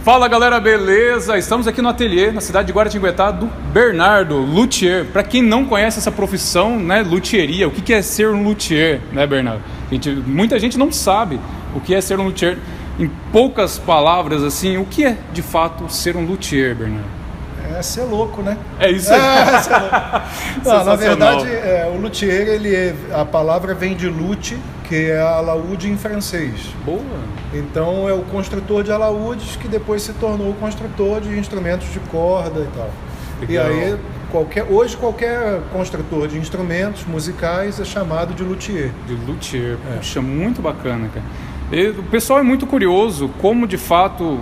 Fala galera, beleza? Estamos aqui no ateliê, na cidade de Guaratinguetá, do Bernardo, luthier. Para quem não conhece essa profissão, né, luthieria, o que é ser um luthier, né, Bernardo? Muita gente não sabe o que é ser um luthier. Em poucas palavras, assim, o que é de fato ser um luthier, Bernardo? É ser louco, né? É isso aí. Ser louco. Não, na verdade, o luthier, a palavra vem de luth, que é alaúde em francês. Boa! Então é o construtor de alaúdes que depois se tornou o construtor de instrumentos de corda e tal. Legal. E aí, hoje qualquer construtor de instrumentos musicais é chamado de luthier. De luthier. Puxa, muito bacana, cara. E o pessoal é muito curioso como, de fato,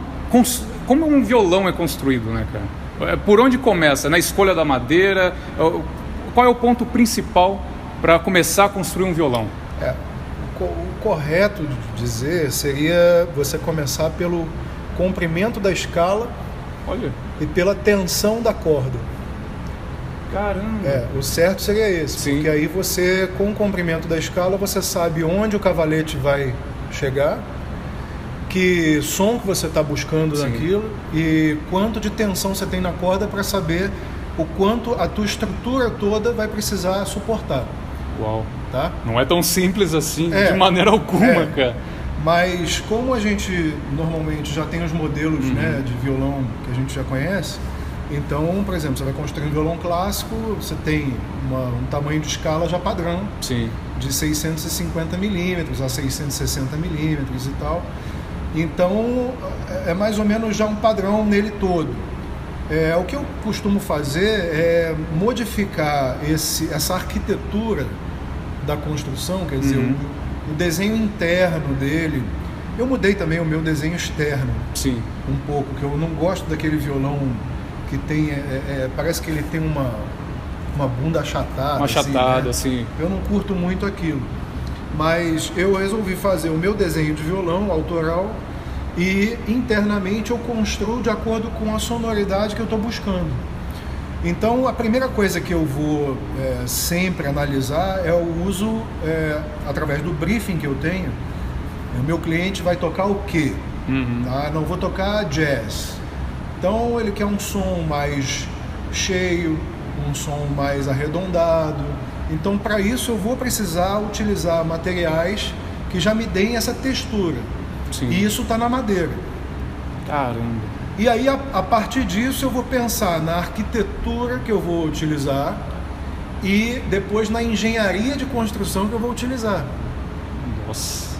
como um violão é construído, né, cara? Por onde começa? Na escolha da madeira? Qual é o ponto principal para começar a construir um violão? O correto de dizer seria você começar pelo comprimento da escala. Olha. E pela tensão da corda. Caramba! O certo seria esse. Sim. Porque aí você, com o comprimento da escala, você sabe onde o cavalete vai chegar, que som que você está buscando naquilo e quanto de tensão você tem na corda para saber o quanto a tua estrutura toda vai precisar suportar. Uau! Tá? Não é tão simples assim, de maneira alguma, cara. Mas como a gente normalmente já tem os modelos né, de violão que a gente já conhece, então, por exemplo, você vai construir um violão clássico, você tem um tamanho de escala já padrão, de 650 milímetros a 660 milímetros e tal. Então, é mais ou menos já um padrão nele todo. O que eu costumo fazer é modificar essa arquitetura da construção, quer dizer, o desenho interno dele. Eu mudei também o meu desenho externo um pouco, que eu não gosto daquele violão que tem, parece que ele tem uma bunda achatada. Uma achatada, assim. Eu não curto muito aquilo. Mas eu resolvi fazer o meu desenho de violão autoral e internamente eu construo de acordo com a sonoridade que eu estou buscando. Então a primeira coisa que eu vou sempre analisar é o uso, através do briefing que eu tenho. O meu cliente vai tocar o quê? Tá? Não vou tocar jazz. Então ele quer um som mais cheio, um som mais arredondado. Então para isso eu vou precisar utilizar materiais que já me deem essa textura. E isso está na madeira. Caramba! E aí a partir disso eu vou pensar na arquitetura que eu vou utilizar e depois na engenharia de construção que eu vou utilizar. Nossa!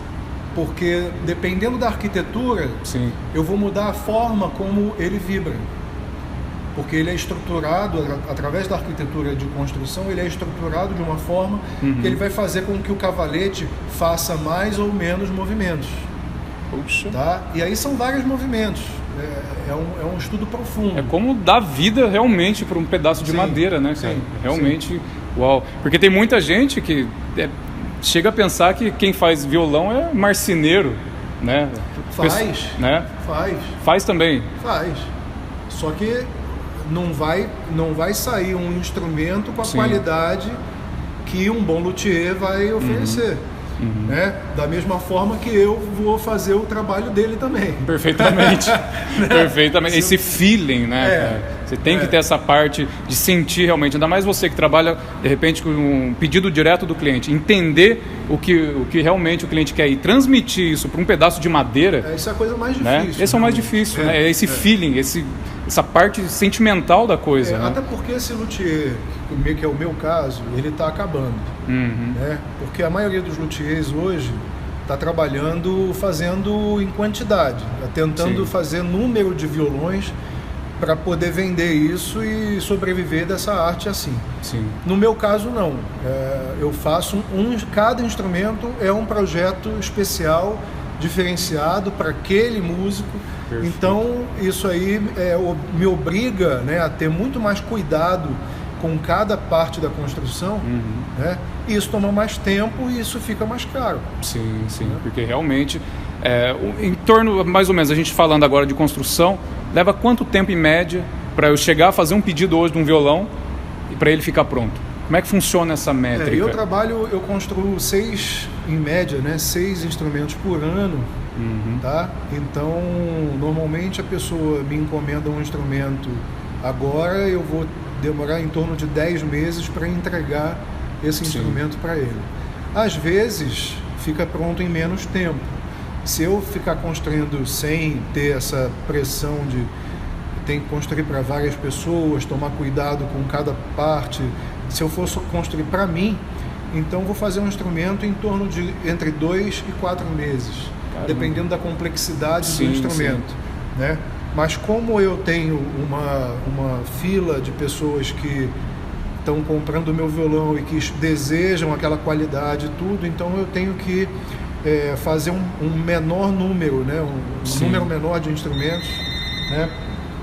Porque dependendo da arquitetura, eu vou mudar a forma como ele vibra. Porque ele é estruturado, através da arquitetura de construção, ele é estruturado de uma forma que ele vai fazer com que o cavalete faça mais ou menos movimentos. Puxa. Tá? E aí são vários movimentos. É um estudo profundo. É como dar vida realmente para um pedaço de madeira, né, cara? Realmente, uau. Porque tem muita gente que chega a pensar que quem faz violão é marceneiro, né? Né? Faz também. Faz. Só que não vai sair um instrumento com a qualidade que um bom luthier vai oferecer. Né? Da mesma forma que eu vou fazer o trabalho dele também. Perfeitamente. Perfeitamente. Esse feeling, né? Você tem que ter essa parte de sentir realmente, ainda mais você que trabalha de repente com um pedido direto do cliente, entender o que realmente o cliente quer e transmitir isso para um pedaço de madeira. Isso é a coisa mais né? difícil. Esse é o mais difícil, né? Esse feeling, essa parte sentimental da coisa. Né? Até porque esse luthier, que é o meu caso, ele está acabando. Né? Porque a maioria dos luthiers hoje está trabalhando fazendo em quantidade, tentando fazer número de violões para poder vender isso e sobreviver dessa arte assim. No meu caso não, eu faço cada instrumento é um projeto especial, diferenciado para aquele músico. Perfeito. Então isso aí me obriga, né, a ter muito mais cuidado com cada parte da construção, né? Isso toma mais tempo e isso fica mais caro. Porque realmente em torno, mais ou menos, a gente falando agora de construção, leva quanto tempo em média para eu chegar a fazer um pedido hoje de um violão e para ele ficar pronto? Como é que funciona essa métrica? Eu construo em média, né, 6 instrumentos por ano tá? Então, normalmente a pessoa me encomenda um instrumento agora, eu vou demorar em torno de 10 meses para entregar esse instrumento para ele. Às vezes, fica pronto em menos tempo. Se eu ficar construindo sem ter essa pressão de tem que construir para várias pessoas, tomar cuidado com cada parte, se eu for construir para mim, então vou fazer um instrumento em torno de entre 2 e 4 meses, dependendo da complexidade do instrumento, né? Mas como eu tenho uma fila de pessoas que estão comprando o meu violão e que desejam aquela qualidade e tudo, então eu tenho que fazer um menor número, né? Um número menor de instrumentos, né?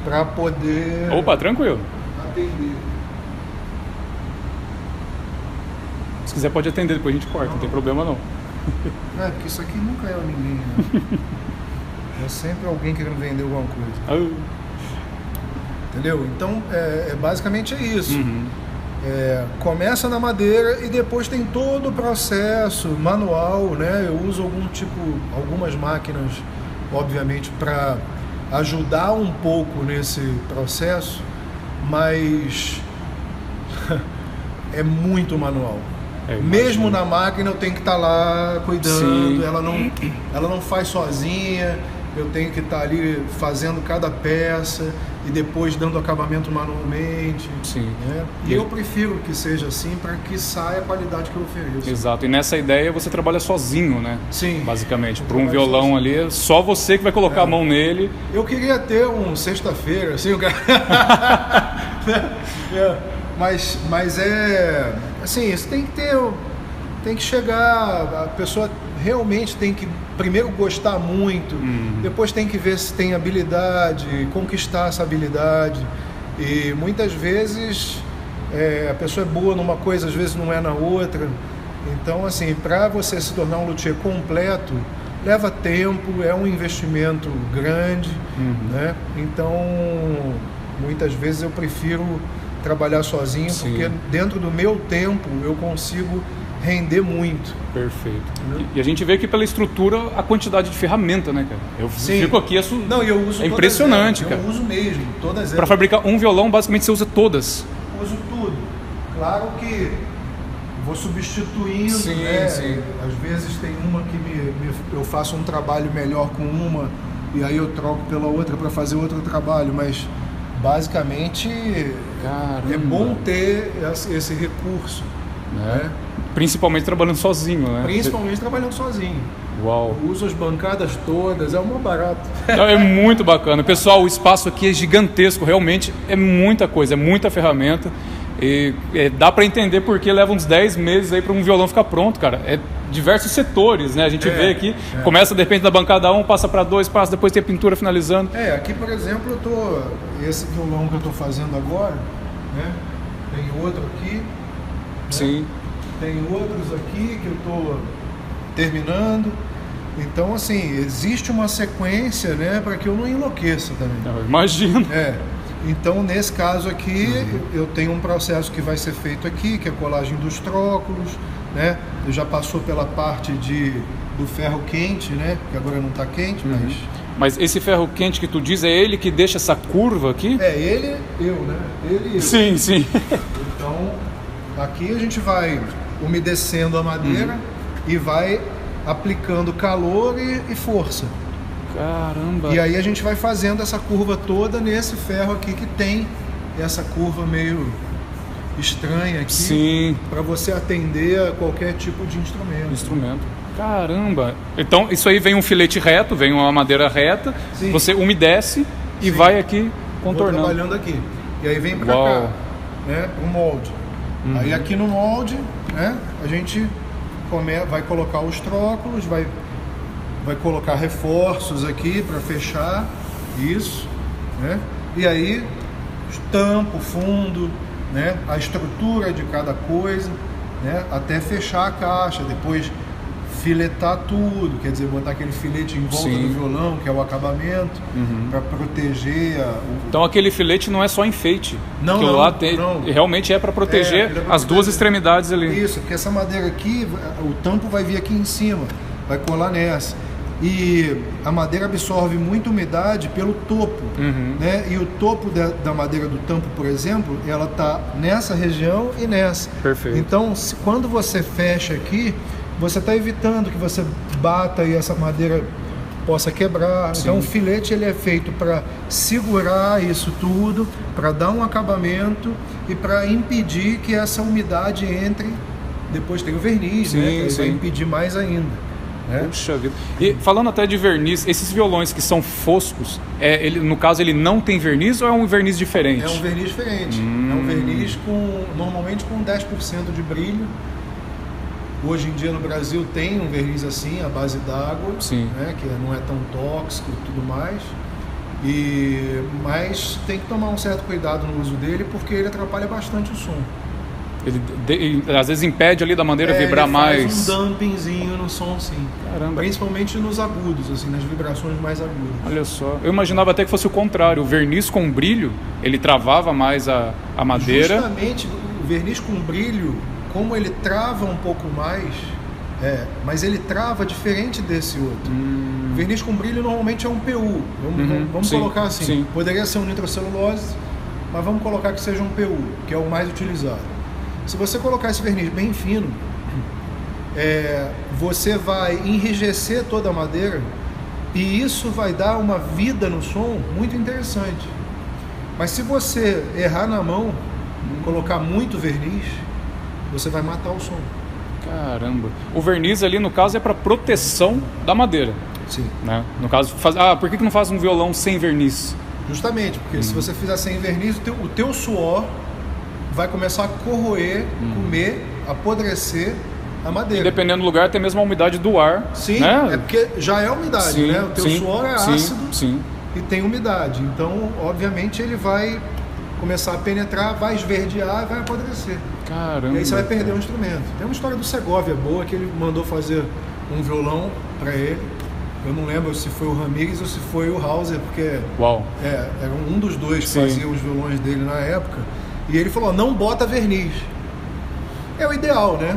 Para poder... Opa, tranquilo. Atender. Se quiser pode atender, depois a gente corta, não tem problema não. Porque isso aqui nunca é ninguém, né? É sempre alguém querendo vender alguma coisa. Entendeu? Então, basicamente é isso. Começa na madeira e depois tem todo o processo manual, né? Eu uso algumas máquinas, obviamente, para ajudar um pouco nesse processo, mas é muito manual. Mesmo na máquina eu tenho que estar lá cuidando, ela não faz sozinha, eu tenho que estar ali fazendo cada peça e depois dando acabamento manualmente. Né? E eu prefiro que seja assim para que saia a qualidade que eu ofereço. Exato, e nessa ideia você trabalha sozinho, né? Sim. Basicamente, para um violão ali, é só você que vai colocar a mão nele. Eu queria ter um sexta-feira, assim, mas assim, isso tem que chegar, a pessoa realmente tem que primeiro gostar muito, depois tem que ver se tem habilidade, conquistar essa habilidade, e muitas vezes a pessoa é boa numa coisa, às vezes não é na outra. Então, assim, para você se tornar um luthier completo, leva tempo, é um investimento grande, né? Então, muitas vezes eu prefiro trabalhar sozinho, porque dentro do meu tempo eu consigo render muito. Perfeito. E a gente vê aqui pela estrutura a quantidade de ferramenta, né, cara? Eu fico aqui, eu uso impressionante, cara. Eu uso mesmo, todas elas. Para fabricar um violão, basicamente você usa todas. Uso tudo. Claro que vou substituindo, né? Às vezes tem uma que eu faço um trabalho melhor com uma e aí eu troco pela outra para fazer outro trabalho, mas basicamente é bom ter esse recurso, né? Principalmente trabalhando sozinho, né? Principalmente trabalhando sozinho. Uau. Eu uso as bancadas todas, é um barato. É muito bacana. Pessoal, o espaço aqui é gigantesco, realmente é muita coisa, é muita ferramenta. E dá para entender porque leva uns 10 meses aí para um violão ficar pronto, cara. É diversos setores, né? A gente vê aqui, começa de repente da bancada 1, passa para 2, passa, depois tem a pintura finalizando. Aqui, por exemplo, esse violão que eu estou fazendo agora, né? Tem outro aqui. Né? Sim. Tem outros aqui que eu estou terminando. Então, assim, existe uma sequência, né? Para que eu não enlouqueça também. Eu imagino. Então, nesse caso aqui, eu tenho um processo que vai ser feito aqui, que é a colagem dos tróculos, né? Eu já passou pela parte do ferro quente, né? Que agora não está quente, mas... Mas esse ferro quente que tu diz, é ele que deixa essa curva aqui? Ele, né? Ele e eu. Sim. Então, aqui a gente vai umedecendo a madeira e vai aplicando calor e força. Caramba! E aí a gente vai fazendo essa curva toda nesse ferro aqui que tem essa curva meio estranha aqui. Sim. Para você atender a qualquer tipo de instrumento. Caramba! Então isso aí vem um filete reto, vem uma madeira reta, você umedece e vai aqui contornando. Vou trabalhando aqui. E aí vem para cá, né, pro molde. Aí aqui no molde, né, a gente vai colocar os tróculos, vai colocar reforços aqui para fechar isso, né? E aí tampa o fundo, né? A estrutura de cada coisa, né? Até fechar a caixa, depois filetar tudo, quer dizer, botar aquele filete em volta do violão, que é o acabamento, para proteger Então aquele filete não é só enfeite, não, realmente é para proteger as duas extremidades ali. Isso, porque essa madeira aqui, o tampo vai vir aqui em cima, vai colar nessa. E a madeira absorve muita umidade pelo topo, né? E o topo da madeira do tampo, por exemplo, ela está nessa região e nessa. Perfeito. Então, quando você fecha aqui, você está evitando que você bata e essa madeira possa quebrar. Sim. Então, o filete ele é feito para segurar isso tudo, para dar um acabamento e para impedir que essa umidade entre. Depois tem o verniz, sim, né? Sim. Vai impedir mais ainda. Puxa vida. E falando até de verniz, esses violões que são foscos, no caso ele não tem verniz ou é um verniz diferente? É um verniz diferente. É um verniz normalmente com 10% de brilho. Hoje em dia no Brasil tem um verniz assim, à base d'água, né, que não é tão tóxico e tudo mais. Mas tem que tomar um certo cuidado no uso dele porque ele atrapalha bastante o som. Ele às vezes impede ali da madeira vibrar ele mais. Faz um dampingzinho no som, sim. Caramba. Principalmente nos agudos, assim, nas vibrações mais agudas. Olha só. Eu imaginava até que fosse o contrário. O verniz com brilho, ele travava mais a madeira. Justamente, o verniz com brilho, como ele trava um pouco mais, mas ele trava diferente desse outro. O verniz com brilho normalmente é um PU. Vamos colocar assim. Sim. Poderia ser um nitrocelulose, mas vamos colocar que seja um PU, que é o mais utilizado. Se você colocar esse verniz bem fino, você vai enrijecer toda a madeira e isso vai dar uma vida no som muito interessante. Mas se você errar na mão, colocar muito verniz, você vai matar o som. Caramba. O verniz ali, no caso, é para proteção da madeira. Sim. Né? No caso, por que não faz um violão sem verniz? Justamente, porque se você fizer sem verniz, o teu suor vai começar a corroer, comer, apodrecer a madeira. E dependendo do lugar, até mesmo a umidade do ar. Sim, né? é porque já é umidade, sim, né? O teu suor é ácido e tem umidade. Então, obviamente, ele vai começar a penetrar, vai esverdear e vai apodrecer. Caramba. E aí você vai perder o instrumento. Tem uma história do Segovia boa, que ele mandou fazer um violão para ele. Eu não lembro se foi o Ramírez ou se foi o Hauser, porque era um dos dois que fazia os violões dele na época. E ele falou, não bota verniz. É o ideal, né?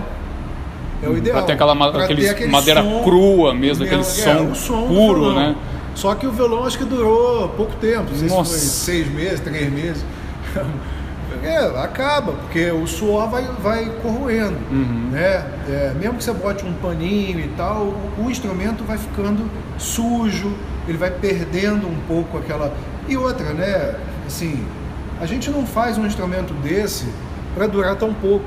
É o ideal. Pra ter aquele madeira som, crua mesmo, aquele som puro, né? Só que o violão acho que durou pouco tempo. Não sei se foi 6 meses, 3 meses. Acaba, porque o suor vai corroendo. Né? Mesmo que você bote um paninho e tal, o instrumento vai ficando sujo, ele vai perdendo um pouco aquela... E outra, né? Assim... A gente não faz um instrumento desse para durar tão pouco.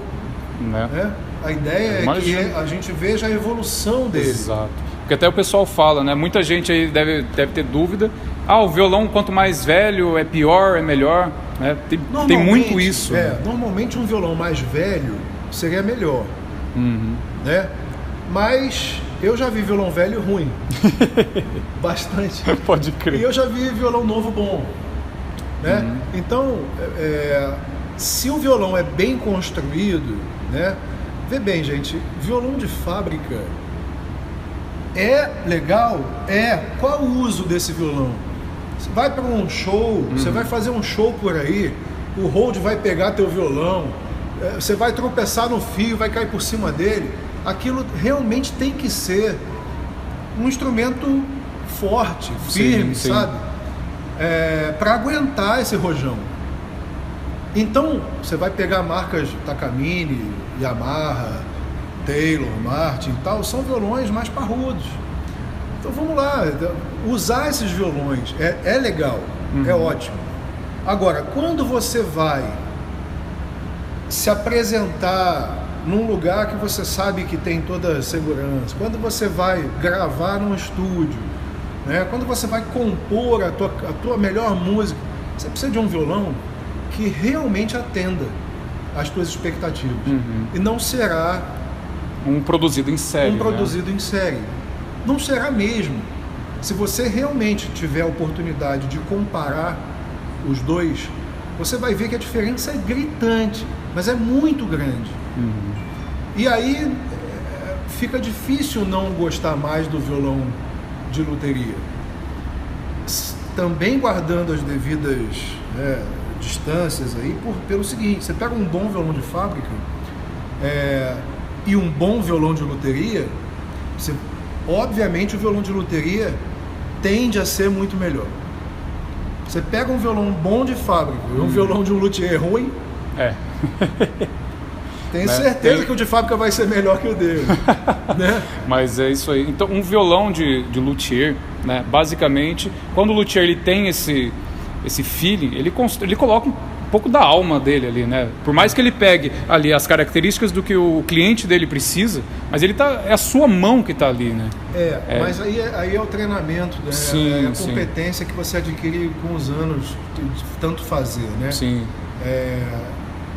Né? A ideia é que a gente veja a evolução dele. Exato. Porque até o pessoal fala, né? Muita gente aí deve ter dúvida. O violão, quanto mais velho, é pior, é melhor. Né? Tem muito isso. Normalmente um violão mais velho seria melhor. Né? Mas eu já vi violão velho ruim. Bastante. Pode crer. E eu já vi violão novo bom. Né? Então, se o violão é bem construído, né? Vê bem, gente, violão de fábrica é legal? Qual o uso desse violão? Você vai para um show, você vai fazer um show por aí, o hold vai pegar teu violão, você vai tropeçar no fio, vai cair por cima dele. Aquilo realmente tem que ser um instrumento forte, firme, sim. sabe? Para aguentar esse rojão. Então, você vai pegar marcas Takamine, Yamaha, Taylor, Martin e tal, são violões mais parrudos. Então vamos lá, usar esses violões é legal, é ótimo. Agora, quando você vai se apresentar num lugar que você sabe que tem toda a segurança, quando você vai gravar num estúdio, né? Quando você vai compor a tua melhor música, você precisa de um violão que realmente atenda às tuas expectativas. E não será um produzido em série. Em série. Não será mesmo. Se você realmente tiver a oportunidade de comparar os dois, você vai ver que a diferença é gritante, mas é muito grande. E aí fica difícil não gostar mais do violão de luteria, também guardando as devidas distâncias aí, pelo seguinte: você pega um bom violão de fábrica e um bom violão de luteria, você Obviamente o violão de luteria tende a ser muito melhor. Você pega um violão bom de fábrica e um violão de um luthier ruim, tenho certeza que o de fábrica vai ser melhor que o dele. Né? Mas é isso aí. Então, um violão de luthier, né, basicamente, quando o luthier ele tem esse feeling, ele coloca um pouco da alma dele ali, né? Por mais que ele pegue ali as características do que o cliente dele precisa, mas é a sua mão que está ali, né? Mas aí é o treinamento, né? Sim, a competência que você adquire com os anos de tanto fazer, né? Sim.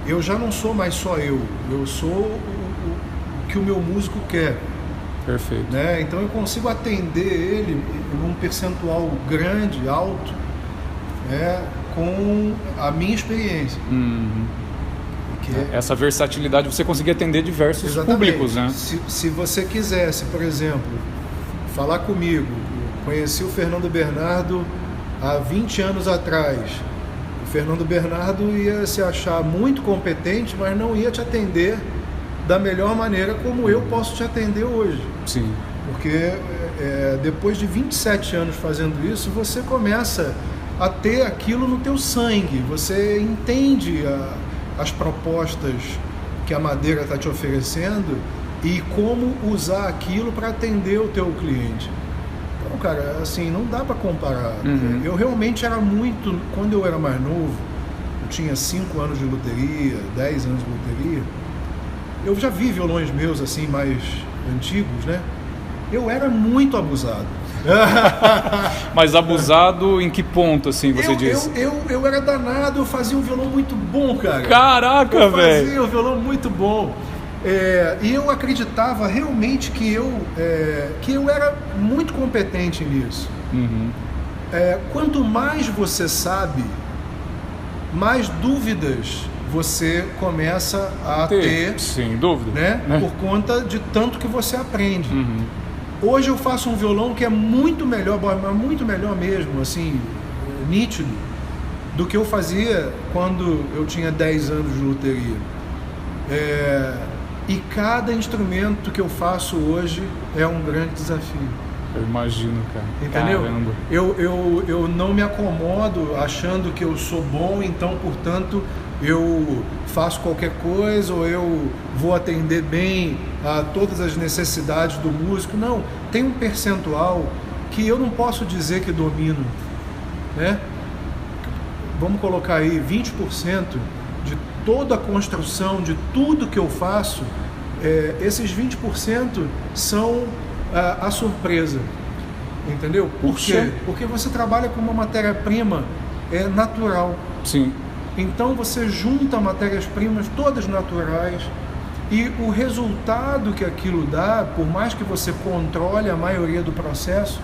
Eu já não sou mais só eu sou o que o meu músico quer. Perfeito. Né? Então eu consigo atender ele num percentual grande, alto, né? Com a minha experiência. Essa versatilidade, você conseguir atender diversos públicos, né? Se você quisesse, por exemplo, falar comigo, conheci o Fernando Bernardo há 20 anos atrás. O Fernando Bernardo ia se achar muito competente, mas não ia te atender da melhor maneira como eu posso te atender hoje. Sim. Porque depois de 27 anos fazendo isso, você começa a ter aquilo no teu sangue, você entende as propostas que a madeira está te oferecendo e como usar aquilo para atender o teu cliente. Então, cara, assim, não dá para comparar. Eu realmente era muito, quando eu era mais novo, eu tinha 5 anos de luteria, 10 anos de luteria, eu já vi violões meus assim mais antigos, né? Eu era muito abusado. Mas abusado em que ponto, assim, você diz? Eu era danado, eu fazia um violão muito bom, cara. Caraca, velho! Eu fazia um violão muito bom. E eu acreditava realmente que eu era muito competente nisso. Quanto mais você sabe, mais dúvidas você começa a ter, sem dúvida, né? Por conta de tanto que você aprende. Hoje eu faço um violão que é muito melhor, mas muito melhor mesmo, assim, nítido, do que eu fazia quando eu tinha 10 anos de luteria. E cada instrumento que eu faço hoje é um grande desafio. Eu imagino, cara. Entendeu? Caramba. Eu não me acomodo achando que eu sou bom, então, portanto, eu faço qualquer coisa ou eu vou atender bem a todas as necessidades do músico. Não, tem um percentual que eu não posso dizer que domino, né? Vamos colocar aí 20% de toda a construção, de tudo que eu faço, esses 20% são a surpresa, entendeu? Por quê? Porque você trabalha com uma matéria-prima natural. Sim. Então você junta matérias-primas todas naturais e o resultado que aquilo dá, por mais que você controle a maioria do processo,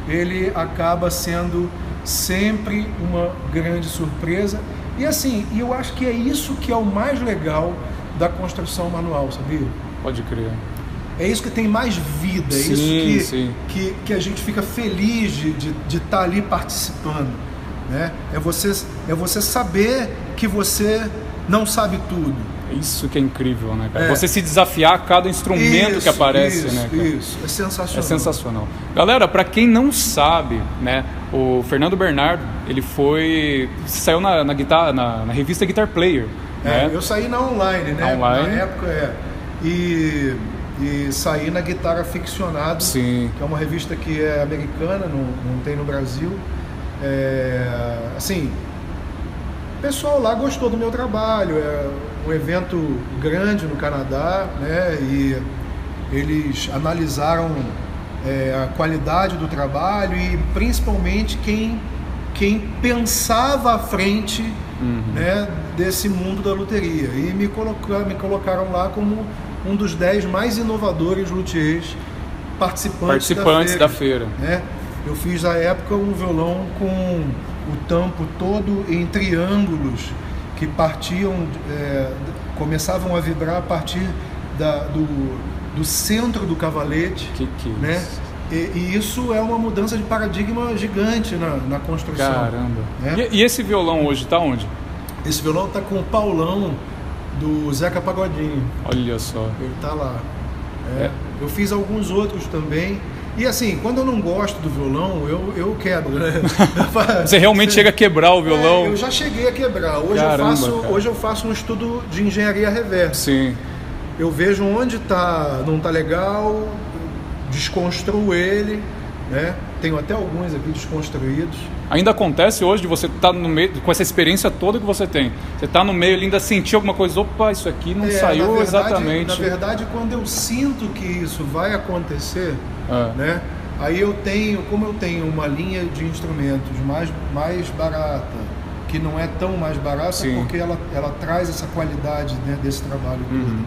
ele acaba sendo sempre uma grande surpresa. E assim, eu acho que é isso que é o mais legal da construção manual, sabia? Pode crer. É isso que tem mais vida, sim, que a gente fica feliz de estar ali participando. Né? É você saber que você não sabe tudo. Isso que é incrível, né, cara? Você se desafiar a cada instrumento que aparece, né, cara? Isso, é sensacional. É sensacional. Galera, para quem não sabe, né, o Fernando Bernardo, ele saiu na revista Guitar Player. Né? Eu saí na online, né? Na época, e saí na Guitar Aficionado, sim, que é uma revista que é americana, não tem no Brasil. Assim, o pessoal lá gostou do meu trabalho, é um evento grande no Canadá, né? E eles analisaram a qualidade do trabalho e principalmente quem pensava à frente, né, desse mundo da luteria, e me colocaram lá como um dos 10 mais inovadores luthiers participantes da feira. Né? Eu fiz à época um violão com o tampo todo em triângulos que começavam a vibrar a partir do centro do cavalete, né? E isso é uma mudança de paradigma gigante na construção. Caramba! Né? E esse violão hoje está onde? Esse violão está com o Paulão do Zeca Pagodinho. Olha só. Ele está lá. Eu fiz alguns outros também. E assim, quando eu não gosto do violão, eu quebro, né? Você realmente chega a quebrar o violão? Eu já cheguei a quebrar. Hoje eu faço um estudo de engenharia reversa. Sim. Eu vejo onde não tá legal, desconstruo ele, né? Tenho até alguns aqui desconstruídos. Ainda acontece hoje de você estar no meio, com essa experiência toda que você tem, você está no meio e ainda sentir alguma coisa, opa, isso aqui não saiu exatamente. Na verdade, quando eu sinto que isso vai acontecer, né? Aí como eu tenho uma linha de instrumentos mais barata, que não é tão mais barata, sim, porque ela traz essa qualidade, né, desse trabalho todo,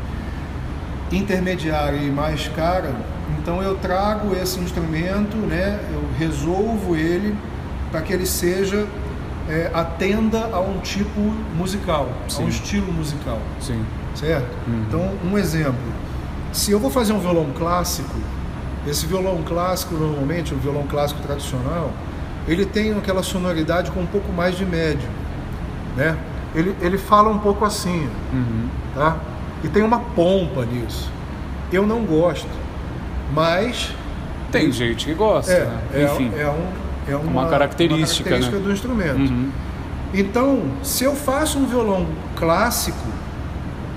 intermediária e mais cara, então eu trago esse instrumento, né, eu resolvo ele para que ele atenda a um tipo musical, sim, a um estilo musical. Sim. Certo? Então, um exemplo. Se eu vou fazer um violão clássico, esse violão clássico, normalmente, o violão clássico tradicional, ele tem aquela sonoridade com um pouco mais de médio, né? Ele fala um pouco assim, tá? E tem uma pompa nisso. Eu não gosto, mas... Tem gente que gosta, né? Enfim. É uma característica, né, do instrumento. Então, se eu faço um violão clássico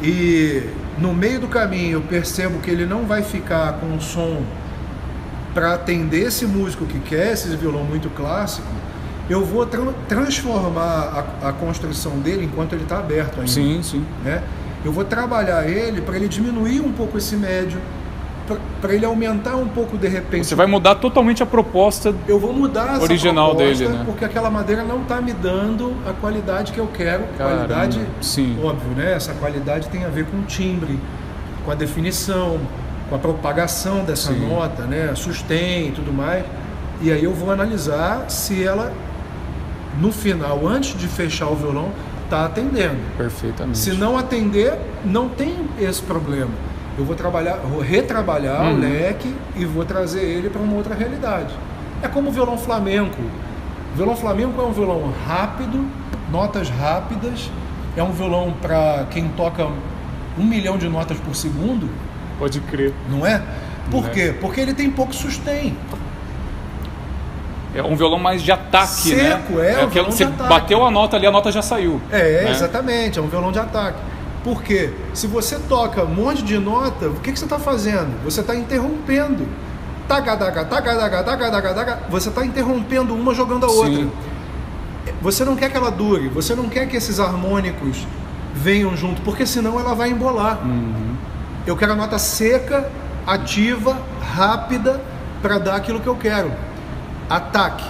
e no meio do caminho eu percebo que ele não vai ficar com um som para atender esse músico que quer esse violão muito clássico, eu vou transformar a construção dele enquanto ele está aberto ainda. Sim, sim. Né? Eu vou trabalhar ele para ele diminuir um pouco esse médio, para ele aumentar um pouco de repente. Você vai mudar totalmente a proposta. Eu vou mudar essa original proposta dele, né? Porque aquela madeira não está me dando a qualidade que eu quero. Caramba, qualidade, sim, óbvio, né? Essa qualidade tem a ver com o timbre, com a definição, com a propagação dessa, sim, nota, né? Sustain e tudo mais. E aí eu vou analisar se ela, no final, antes de fechar o violão, está atendendo. Perfeitamente. Se não atender, não tem esse problema. Eu vou retrabalhar o leque e vou trazer ele para uma outra realidade. É como o violão flamenco. O violão flamenco é um violão rápido, notas rápidas, é um violão para quem toca 1 milhão de notas por segundo. Pode crer. Não é? Por quê? Porque ele tem pouco sustain. É um violão mais de ataque, seco, né? É um violão você de ataque. Bateu a nota ali, a nota já saiu. Né? Exatamente, é um violão de ataque. Porque se você toca um monte de nota, o que você está fazendo? Você está interrompendo. Tagadaga, tagadaga, tagadaga, você está interrompendo uma jogando a outra. Sim. Você não quer que ela dure, você não quer que esses harmônicos venham junto, porque senão ela vai embolar. Eu quero a nota seca, ativa, rápida, para dar aquilo que eu quero. Ataque.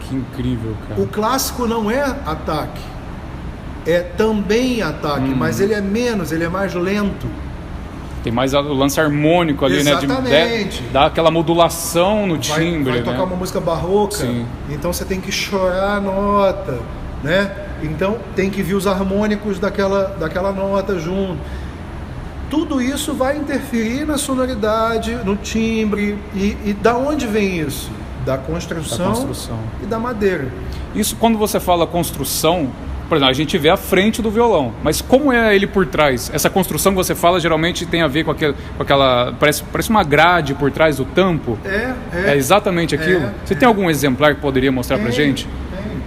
Que incrível, cara. O clássico não é ataque. É também ataque, mas ele é menos, ele é mais lento. Tem mais o lance harmônico ali, exatamente, né? Dá aquela modulação no timbre. Vai tocar uma música barroca, sim, então você tem que chorar a nota, né? Então tem que vir os harmônicos daquela nota junto. Tudo isso vai interferir na sonoridade, no timbre. E da onde vem isso? Da construção e da madeira. Isso, quando você fala construção, por exemplo, a gente vê a frente do violão, mas como é ele por trás? Essa construção que você fala geralmente tem a ver com aquela parece uma grade por trás do tampo? É exatamente aquilo? Você tem algum exemplar que poderia mostrar pra gente? Tem.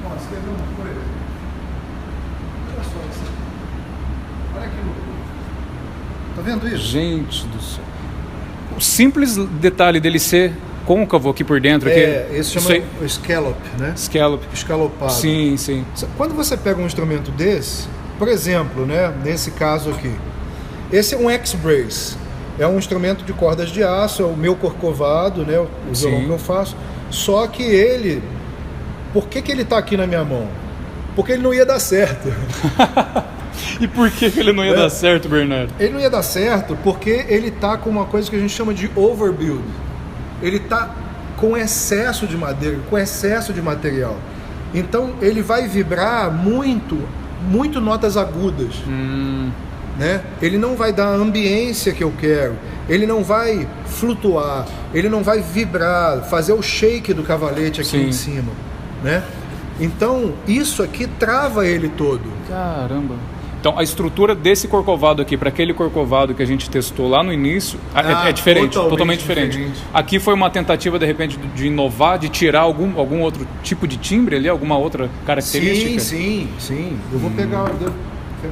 Nossa, quer ver uma coisa? Olha só isso. Olha aquilo. Tá vendo isso? Gente do céu. O simples detalhe dele ser côncavo aqui por dentro. Esse chama scallop, né? Escalopado. Sim, sim. Quando você pega um instrumento desse, por exemplo, né, nesse caso aqui, esse é um X-Brace. É um instrumento de cordas de aço, é o meu corcovado, né, o violão que eu faço. Só que ele... Por que ele está aqui na minha mão? Porque ele não ia dar certo. E por que ele não ia dar certo, Bernardo? Ele não ia dar certo porque ele está com uma coisa que a gente chama de overbuild. Ele está com excesso de madeira, com excesso de material. Então ele vai vibrar muito notas agudas. Né? Ele não vai dar a ambiência que eu quero. Ele não vai flutuar. Ele não vai vibrar, fazer o shake do cavalete aqui em cima. Né? Então isso aqui trava ele todo. Caramba. Então, a estrutura desse corcovado aqui para aquele corcovado que a gente testou lá no início é diferente, totalmente diferente. Aqui foi uma tentativa, de repente, de inovar, de tirar algum outro tipo de timbre ali, alguma outra característica? Sim. Eu vou pegar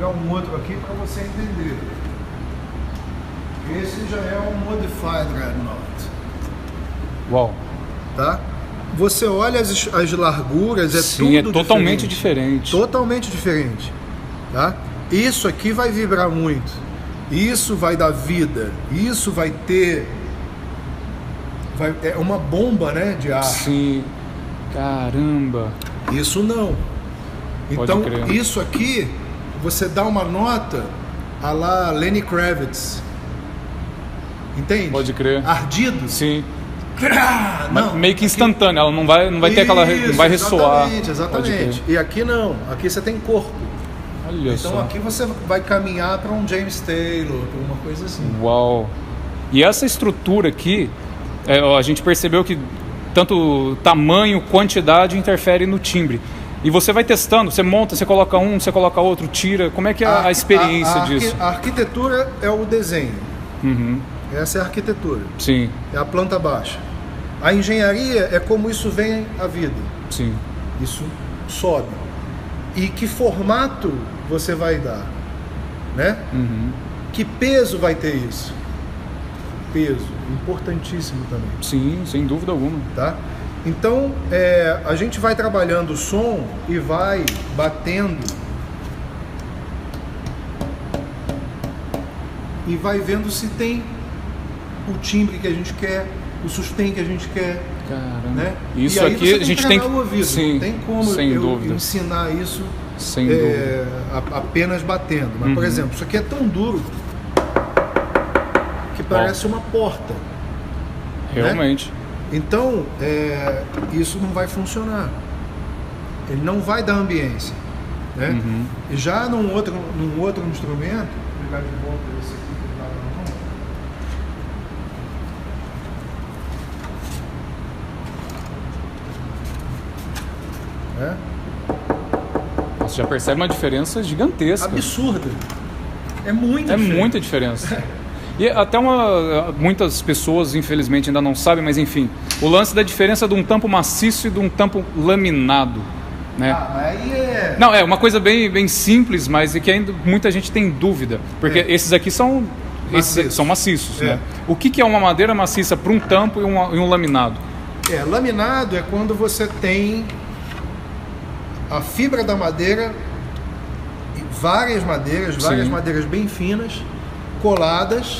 um outro aqui para você entender. Esse já é um Modified Dreadnought. Uau. Tá? Você olha as larguras, Sim, tudo totalmente diferente. Totalmente diferente. Tá? Isso aqui vai vibrar muito. Isso vai dar vida. Isso vai ter... é uma bomba, né, de ar. Sim. Caramba. Isso não. Então, isso aqui, você dá uma nota a lá Lenny Kravitz. Entende? Pode crer. Ardido. Sim. Não, meio que instantâneo, ela não vai ter aquela... não vai ressoar. Exatamente. E aqui não. Aqui você tem corpo. Olha então só. Aqui você vai caminhar para um James Taylor, para uma coisa assim. Uau! E essa estrutura aqui, a gente percebeu que tanto tamanho, quantidade interfere no timbre. E você vai testando, você monta, você coloca um, você coloca outro, tira. Como é que é a experiência disso? A arquitetura é o desenho. Uhum. Essa é a arquitetura. Sim. É a planta baixa. A engenharia é como isso vem à vida. Sim. Isso sobe. E que formato você vai dar, né? Uhum. Que peso vai ter isso? Peso, importantíssimo também. Sim, sem dúvida alguma. Tá? Então, a gente vai trabalhando o som e vai batendo e vai vendo se tem o timbre que a gente quer, o sustain que a gente quer. Caramba. Né? Isso e aí aqui a gente tem que... o ouvido. Sim, não tem como sem eu dúvida. ensinar isso sem dúvida. Apenas batendo. Mas, por exemplo, isso aqui é tão duro que parece uma porta. Realmente. Né? Então, isso não vai funcionar. Ele não vai dar ambiência. Né? Uhum. E já num outro instrumento, vou pegar de volta esse aqui que ele estava na mão. Você já percebe uma diferença gigantesca. Absurda. É muita diferença. Muita diferença. E até muitas pessoas, infelizmente, ainda não sabem, mas enfim, o lance da diferença de um tampo maciço e de um tampo laminado. Né? Aí é... Não, é uma coisa bem simples, mas que ainda muita gente tem dúvida. Porque esses aqui são maciços. Né? O que é uma madeira maciça para um tampo e um laminado? Laminado é quando você tem a fibra da madeira, várias madeiras bem finas, coladas,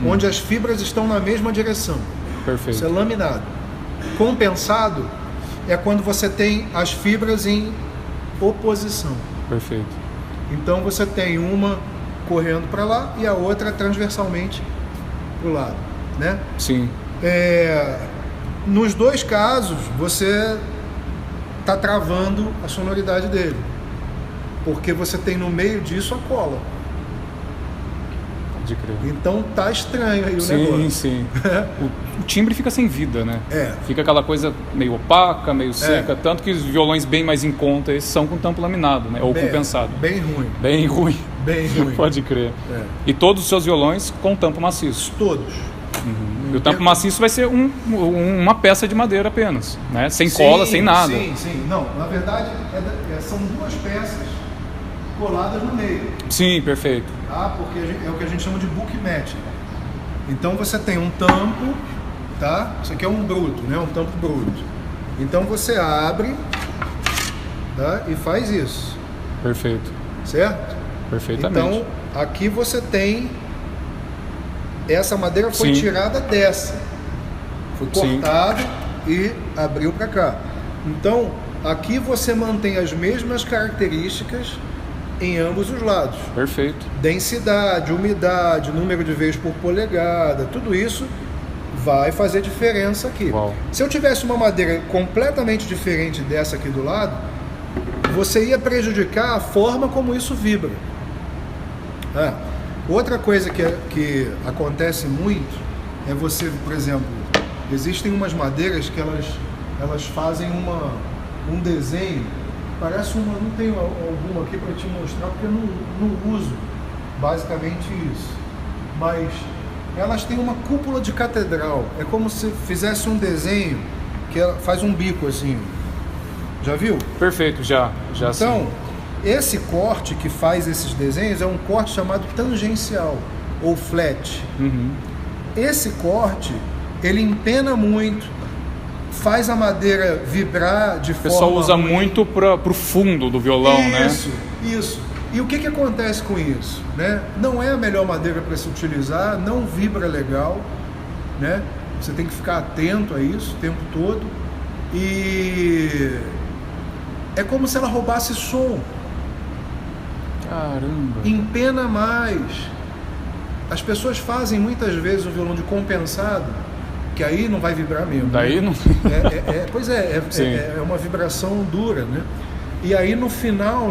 onde as fibras estão na mesma direção. Perfeito. Isso é laminado. Compensado é quando você tem as fibras em oposição. Perfeito. Então você tem uma correndo para lá e a outra transversalmente para o lado, né? Sim. Nos dois casos, você está travando a sonoridade dele, porque você tem no meio disso a cola. Pode crer. Então tá estranho aí o negócio. Sim. O timbre fica sem vida, né? Fica aquela coisa meio opaca, meio seca, tanto que os violões bem mais em conta esses são com tampo laminado, né? Ou compensado. Bem ruim. Bem ruim. Pode crer. E todos os seus violões com tampo maciço? Todos. Uhum. E o tampo maciço vai ser uma peça de madeira apenas, né? Sem cola, sem nada. Sim. Não, na verdade são duas peças coladas no meio. Sim, perfeito. Tá? Porque é o que a gente chama de book match. Então você tem um tampo, tá? Isso aqui é um bruto, né? Um tampo bruto. Então você abre, tá? E faz isso. Perfeito. Certo? Perfeitamente. Então aqui você tem... Essa madeira foi tirada dessa. Foi cortada e abriu para cá. Então, aqui você mantém as mesmas características em ambos os lados. Perfeito. Densidade, umidade, número de vezes por polegada, tudo isso vai fazer diferença aqui. Uau. Se eu tivesse uma madeira completamente diferente dessa aqui do lado, você ia prejudicar a forma como isso vibra. Outra coisa que acontece muito é você, por exemplo, existem umas madeiras que elas fazem um desenho Parece uma, não tenho alguma aqui para te mostrar porque eu não uso basicamente isso. Mas elas têm uma cúpula de catedral. É como se fizesse um desenho que ela faz um bico assim. Já viu? Perfeito, já então, sim. Esse corte que faz esses desenhos é um corte chamado tangencial ou flat. Esse corte, ele empena muito, faz a madeira vibrar de forma... O pessoal usa muito para o fundo do violão, né? Isso. E o que acontece com isso? Né? Não é a melhor madeira para se utilizar, não vibra legal, né? Você tem que ficar atento a isso o tempo todo. E é como se ela roubasse som. Caramba! Empena mais. As pessoas fazem muitas vezes o violão de compensado, que aí não vai vibrar mesmo. Daí não... Pois é uma vibração dura, né? E aí no final,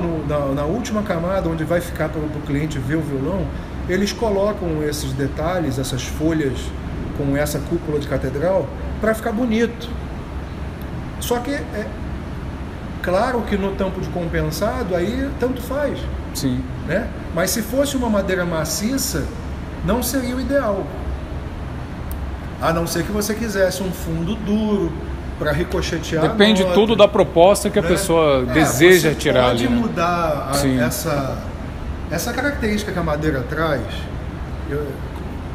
na última camada, onde vai ficar para o cliente ver o violão, eles colocam esses detalhes, essas folhas com essa cúpula de catedral, para ficar bonito. Só que claro que no tampo de compensado, aí tanto faz. Sim. Né? Mas se fosse uma madeira maciça, não seria o ideal. A não ser que você quisesse um fundo duro para ricochetear. Depende tudo da proposta que a pessoa deseja tirar ali. Pode mudar essa característica que a madeira traz.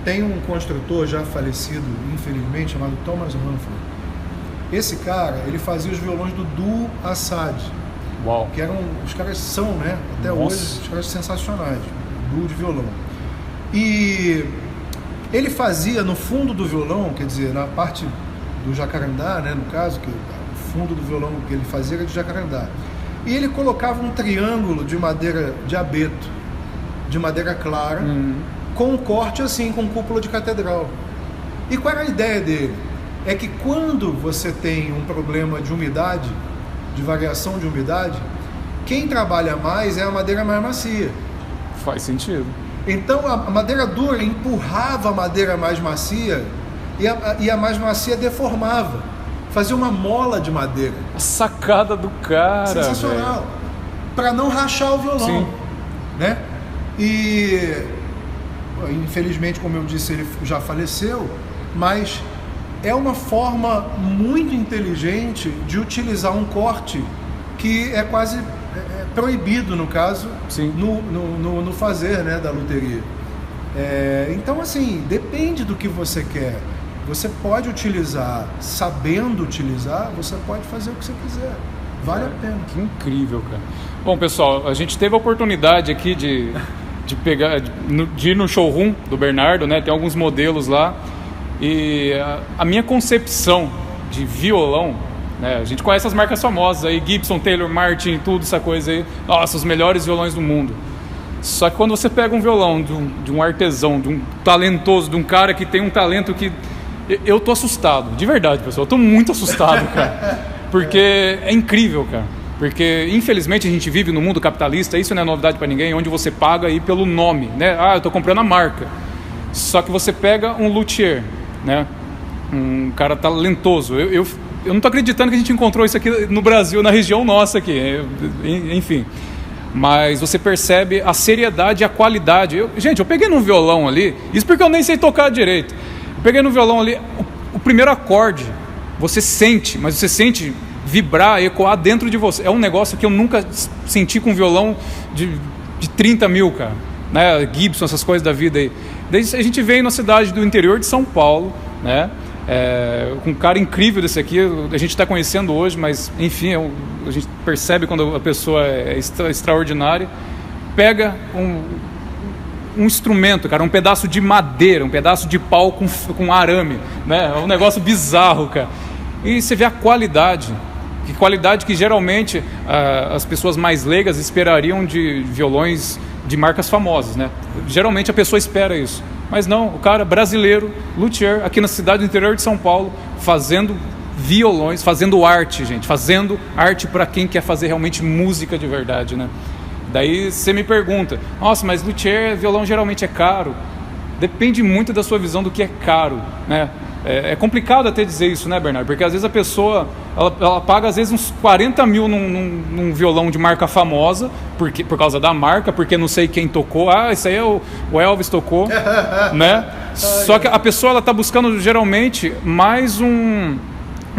Tem um construtor já falecido, infelizmente, chamado Thomas Humphrey. Esse cara, ele fazia os violões do Duo Assad. Uau. Que eram, os caras são, né? Até Nossa. hoje, os caras sensacionais. Duo de violão. E ele fazia no fundo do violão, quer dizer, na parte do jacarandá, né? No caso, que o fundo do violão que ele fazia era de jacarandá. E ele colocava um triângulo de madeira de abeto, de madeira clara, com um corte assim, com cúpula de catedral. E qual era a ideia dele? É que quando você tem um problema de umidade, de variação de umidade, quem trabalha mais é a madeira mais macia. Faz sentido. Então a madeira dura empurrava a madeira mais macia e a mais macia deformava, fazia uma mola de madeira. A sacada do cara. Sensacional. Para não rachar o violão. Sim. Né? E infelizmente, como eu disse, ele já faleceu, mas é uma forma muito inteligente de utilizar um corte que é quase proibido, no caso, no fazer, né, da luteria. Então, assim, depende do que você quer. Você pode utilizar, sabendo utilizar, você pode fazer o que você quiser. Vale a pena. Que incrível, cara. Bom, pessoal, a gente teve a oportunidade aqui de ir no showroom do Bernardo, né? Tem alguns modelos lá. E a minha concepção de violão, né? A gente conhece as marcas famosas aí, Gibson, Taylor, Martin, tudo essa coisa aí. Nossa, os melhores violões do mundo. Só que quando você pega um violão de um artesão, de um talentoso, de um cara que tem um talento que... Eu tô assustado, de verdade, pessoal. Eu tô muito assustado, cara. Porque é incrível, cara. Porque, infelizmente, a gente vive no mundo capitalista, isso não é novidade para ninguém, onde você paga aí pelo nome, né? Ah, eu tô comprando a marca. Só que você pega um luthier, né? Um cara talentoso. Eu não tô acreditando que a gente encontrou isso aqui no Brasil, na região nossa aqui. Enfim. Mas você percebe a seriedade e a qualidade. Gente, eu peguei num violão ali, isso porque eu nem sei tocar direito. Eu peguei no violão ali, o primeiro acorde, você sente, mas você sente vibrar, ecoar dentro de você. É um negócio que eu nunca senti com violão de 30 mil, cara. Né? Gibson, essas coisas da vida aí. Daí a gente veio na cidade do interior de São Paulo, né? Com um cara incrível desse aqui, a gente está conhecendo hoje, mas enfim, a gente percebe quando a pessoa é extraordinária. Pega um instrumento, cara, um pedaço de madeira, um pedaço de pau com arame, né? É um negócio bizarro, cara. E você vê a qualidade que geralmente as pessoas mais leigas esperariam de violões de marcas famosas, né? Geralmente a pessoa espera isso. Mas não, o cara brasileiro, luthier, aqui na cidade do interior de São Paulo, fazendo violões, fazendo arte, gente. Fazendo arte para quem quer fazer realmente música de verdade, né? Daí você me pergunta, nossa, mas luthier, violão geralmente é caro. Depende muito da sua visão do que é caro, né? É complicado até dizer isso, né, Bernardo? Porque às vezes a pessoa ela paga às vezes uns 40 mil num violão de marca famosa, por causa da marca, porque não sei quem tocou. Isso aí é o Elvis tocou, né? Só que a pessoa ela tá buscando geralmente mais um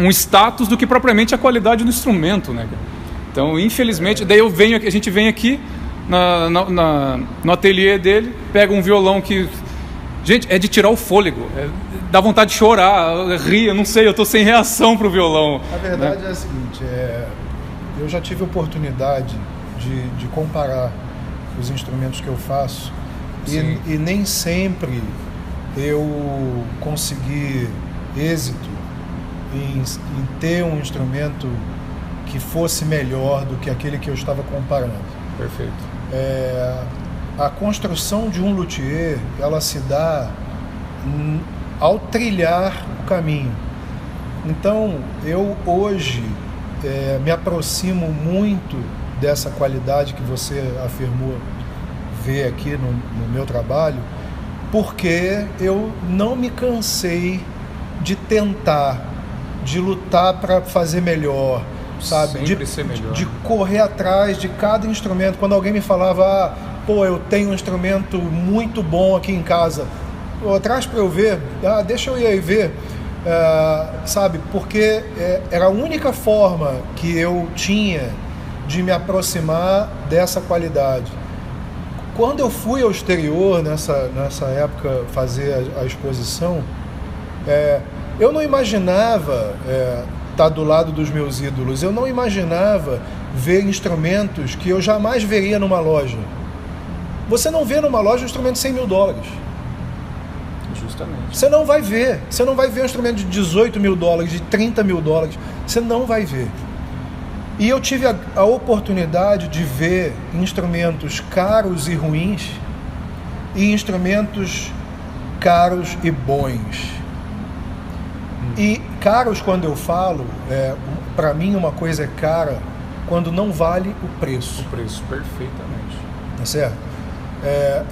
status do que propriamente a qualidade do instrumento, né? Então, infelizmente, daí a gente vem aqui no ateliê dele, pega um violão que, gente, é de tirar o fôlego, dá vontade de chorar, rir, eu não sei, eu tô sem reação pro violão. A verdade, né? É a seguinte, eu já tive oportunidade de comparar os instrumentos que eu faço e nem sempre eu consegui êxito em ter um instrumento que fosse melhor do que aquele que eu estava comparando. Perfeito. A construção de um luthier, ela se dá ao trilhar o caminho. Então, eu hoje me aproximo muito dessa qualidade que você afirmou ver aqui no meu trabalho, porque eu não me cansei de tentar, de lutar para fazer melhor, sabe? Sempre ser melhor. De correr atrás de cada instrumento. Quando alguém me falava, eu tenho um instrumento muito bom aqui em casa, traz para eu ver, deixa eu ir aí ver, sabe? Porque era a única forma que eu tinha de me aproximar dessa qualidade. Quando eu fui ao exterior, nessa época, fazer a exposição, eu não imaginava estar do lado dos meus ídolos, eu não imaginava ver instrumentos que eu jamais veria numa loja. Você não vê numa loja um instrumento de $100 mil. Justamente. Você não vai ver um instrumento de $18 mil, de $30 mil, você não vai ver. E eu tive a oportunidade de ver instrumentos caros e ruins e instrumentos caros e bons. E caros, quando eu falo, para mim uma coisa é cara quando não vale o preço. O preço, perfeitamente. Tá certo?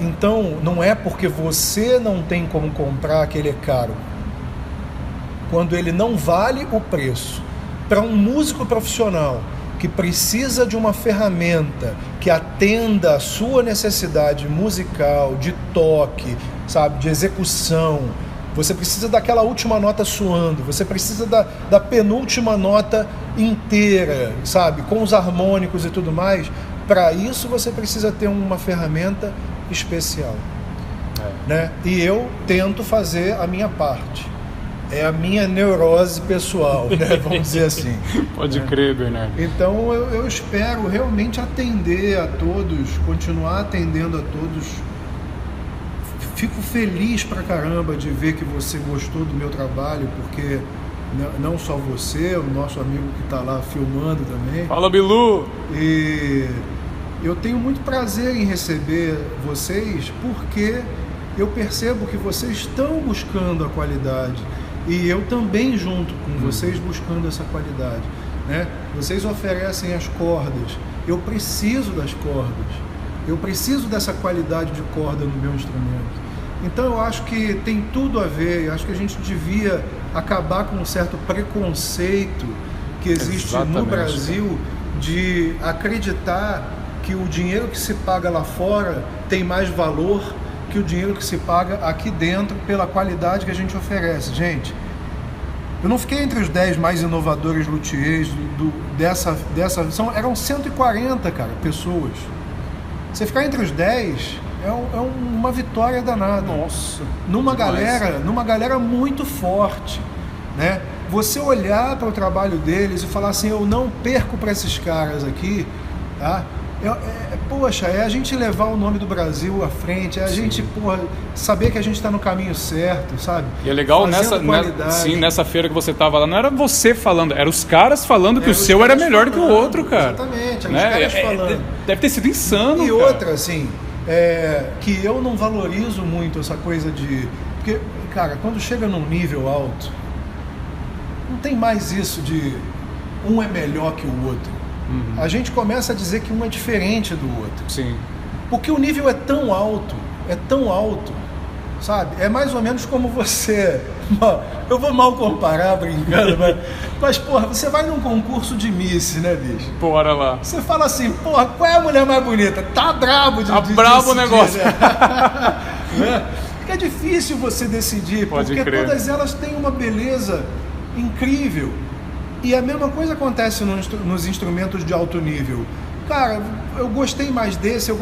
Então, não é porque você não tem como comprar que ele é caro. Quando ele não vale o preço. Para um músico profissional que precisa de uma ferramenta que atenda a sua necessidade musical, de toque, sabe, de execução, você precisa daquela última nota suando, você precisa da penúltima nota inteira, sabe, com os harmônicos e tudo mais. Para isso você precisa ter uma ferramenta especial, né? E eu tento fazer a minha parte. É a minha neurose pessoal, né? Vamos dizer assim. Pode crer, Bernardo. Então eu espero realmente atender a todos, continuar atendendo a todos. Fico feliz pra caramba de ver que você gostou do meu trabalho, porque não só você, o nosso amigo que está lá filmando também. Fala, Bilu! E eu tenho muito prazer em receber vocês, porque eu percebo que vocês estão buscando a qualidade. E eu também junto com vocês buscando essa qualidade, né? Vocês oferecem as cordas, eu preciso das cordas, eu preciso dessa qualidade de corda no meu instrumento. Então eu acho que tem tudo a ver, eu acho que a gente devia acabar com um certo preconceito que existe no Brasil de acreditar que o dinheiro que se paga lá fora tem mais valor que o dinheiro que se paga aqui dentro pela qualidade que a gente oferece. Gente, eu não fiquei entre os 10 mais inovadores luthiers dessa eram 140, cara, pessoas. Você ficar entre os 10 é uma vitória danada. Nossa. Numa galera muito forte, né? Você olhar para o trabalho deles e falar assim, eu não perco para esses caras aqui, tá? Poxa, é a gente levar o nome do Brasil à frente, é a gente, saber que a gente está no caminho certo, sabe? E é legal nessa feira que você tava lá, não era você falando, eram os caras falando que o seu era melhor que o outro, cara. Exatamente, eram né? os caras falando. Deve ter sido insano, E cara. outra, assim, que eu não valorizo muito essa coisa de... Porque, cara, quando chega num nível alto, não tem mais isso de um é melhor que o outro. A gente começa a dizer que um é diferente do outro. Sim. Porque o nível é tão alto, sabe? É mais ou menos como você... Eu vou mal comparar, brincando, mas porra, você vai num concurso de Miss, né, bicho? Bora lá. Você fala assim, porra, qual é a mulher mais bonita? Tá brabo de brabo o negócio. Né? Porque é difícil você decidir, porque todas elas têm uma beleza incrível. E a mesma coisa acontece nos instrumentos de alto nível. Cara, eu gostei mais desse.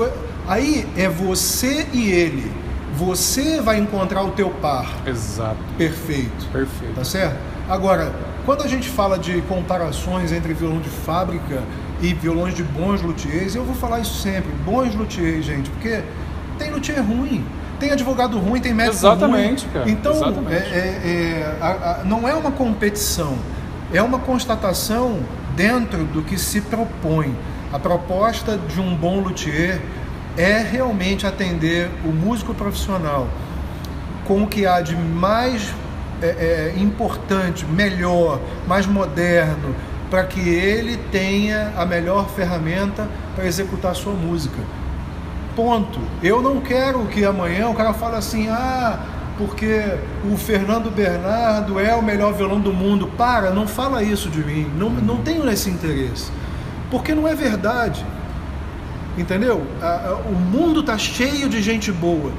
Aí é você e ele. Você vai encontrar o teu par. Exato. Perfeito. Perfeito. Tá certo? Agora, quando a gente fala de comparações entre violão de fábrica e violões de bons luthiers, eu vou falar isso sempre. Bons luthiers, gente, porque tem luthier ruim. Tem advogado ruim, tem médico ruim. Exatamente, cara. Então, exatamente. não é uma competição. É uma constatação dentro do que se propõe. A proposta de um bom luthier é realmente atender o músico profissional com o que há de mais importante, melhor, mais moderno, para que ele tenha a melhor ferramenta para executar a sua música. Ponto. Eu não quero que amanhã o cara fale assim, porque o Fernando Bernardo é o melhor violão do mundo. Não fala isso de mim. Não tenho esse interesse. Porque não é verdade. Entendeu? O mundo está cheio de gente boa.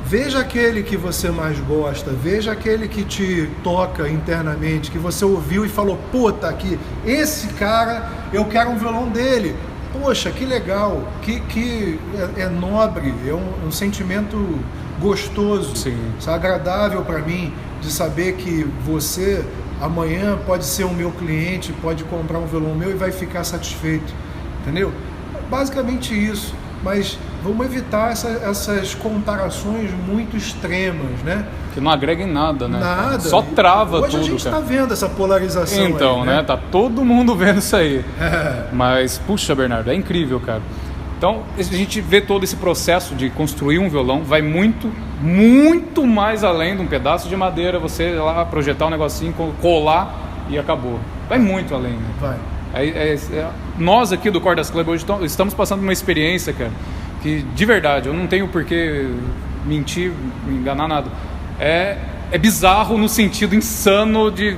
Veja aquele que você mais gosta, veja aquele que te toca internamente, que você ouviu e falou, tá aqui, esse cara, eu quero um violão dele. Poxa, que legal, que é nobre, é um sentimento gostoso, agradável para mim, de saber que você amanhã pode ser o meu cliente, pode comprar um violão meu e vai ficar satisfeito, entendeu? Basicamente isso, mas vamos evitar essas comparações muito extremas, né? Que não agrega em nada, né? Nada. Só trava tudo. Hoje a gente está vendo essa polarização. Então, aí, né? Tá todo mundo vendo isso aí. Mas, puxa, Bernardo, é incrível, cara. Então, a gente vê todo esse processo de construir um violão, vai muito, muito mais além de um pedaço de madeira, você lá projetar um negocinho, colar e acabou. Vai muito além, né? Vai. Nós aqui do Cordas Club hoje estamos passando uma experiência, cara, que de verdade, eu não tenho por que mentir, enganar nada. É bizarro no sentido insano de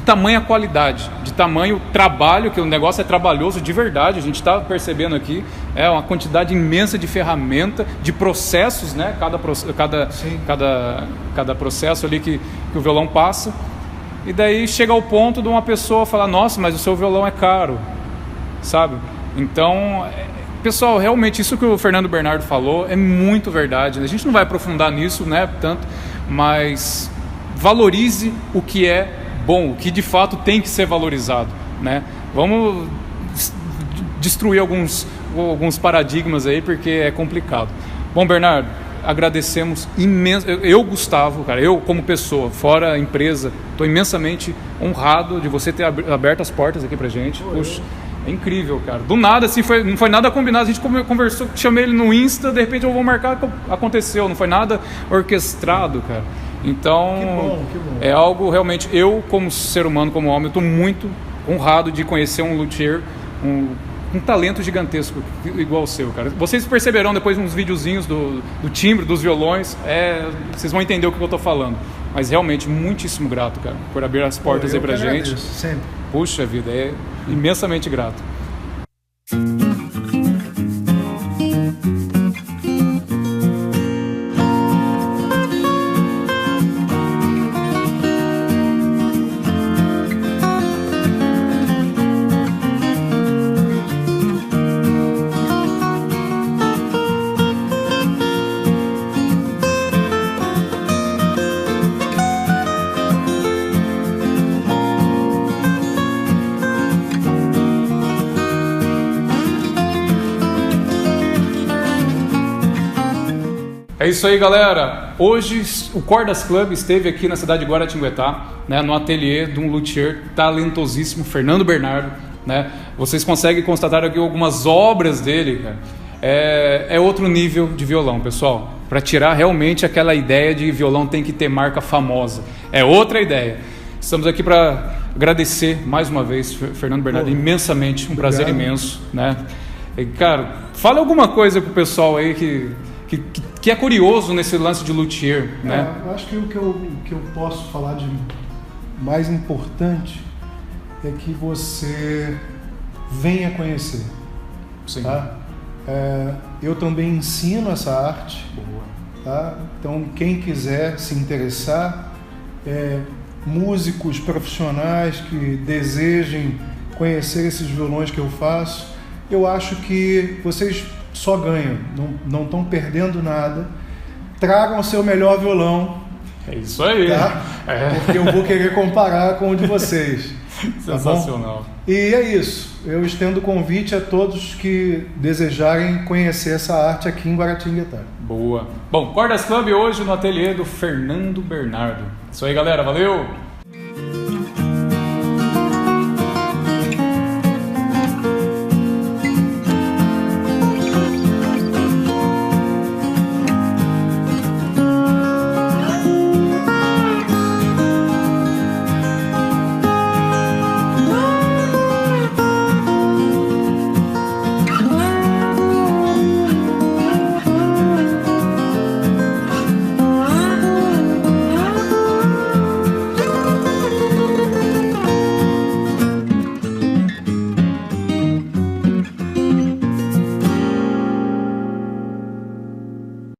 tamanha qualidade, de tamanho trabalho, que o negócio é trabalhoso de verdade, a gente está percebendo aqui, é uma quantidade imensa de ferramenta, de processos, né? Cada processo ali que o violão passa. E daí chega ao ponto de uma pessoa falar, nossa, mas o seu violão é caro, sabe? Então, pessoal, realmente isso que o Fernando Bernardo falou é muito verdade. A gente não vai aprofundar nisso, né, tanto, mas valorize o que é bom, o que de fato tem que ser valorizado, né? Vamos destruir alguns paradigmas aí, porque é complicado. Bom, Bernardo, agradecemos imenso. Eu, Gustavo, cara, eu como pessoa, fora a empresa, estou imensamente honrado de você ter aberto as portas aqui pra gente. Puxa, é incrível, cara. Do nada, assim, não foi nada combinado. A gente conversou, chamei ele no Insta, de repente eu vou marcar, aconteceu. Não foi nada orquestrado, cara. Então, que bom. É algo realmente, eu como ser humano, como homem, eu estou muito honrado de conhecer um luthier, um talento gigantesco igual o seu, cara. Vocês perceberão depois uns videozinhos do timbre, dos violões, vocês vão entender o que eu tô falando. Mas realmente, muitíssimo grato, cara, por abrir as portas aí pra gente. Agradeço, sempre. Puxa vida, é imensamente grato. É isso aí, galera. Hoje o Cordas Club esteve aqui na cidade de Guaratinguetá, né, no ateliê de um luthier talentosíssimo, Fernando Bernardo, né? Vocês conseguem constatar aqui algumas obras dele, cara. É outro nível de violão, pessoal. Para tirar realmente aquela ideia de violão tem que ter marca famosa. É outra ideia. Estamos aqui para agradecer mais uma vez, Fernando Bernardo, imensamente, um prazer imenso, né? E, cara, fala alguma coisa pro pessoal aí que que é curioso nesse lance de luthier, né? Eu acho que o que eu posso falar de mais importante é que você venha conhecer. Sim. Tá? Eu também ensino essa arte. Boa. Tá? Então, quem quiser se interessar, músicos profissionais que desejem conhecer esses violões que eu faço, eu acho que vocês só ganham, não estão perdendo nada. Tragam o seu melhor violão. É isso aí. Tá? Porque eu vou querer comparar com o de vocês. Sensacional. Tá, e é isso. Eu estendo o convite a todos que desejarem conhecer essa arte aqui em Guaratinguetá. Boa. Bom, Cordas Club hoje no ateliê do Fernando Bernardo. Isso aí, galera. Valeu!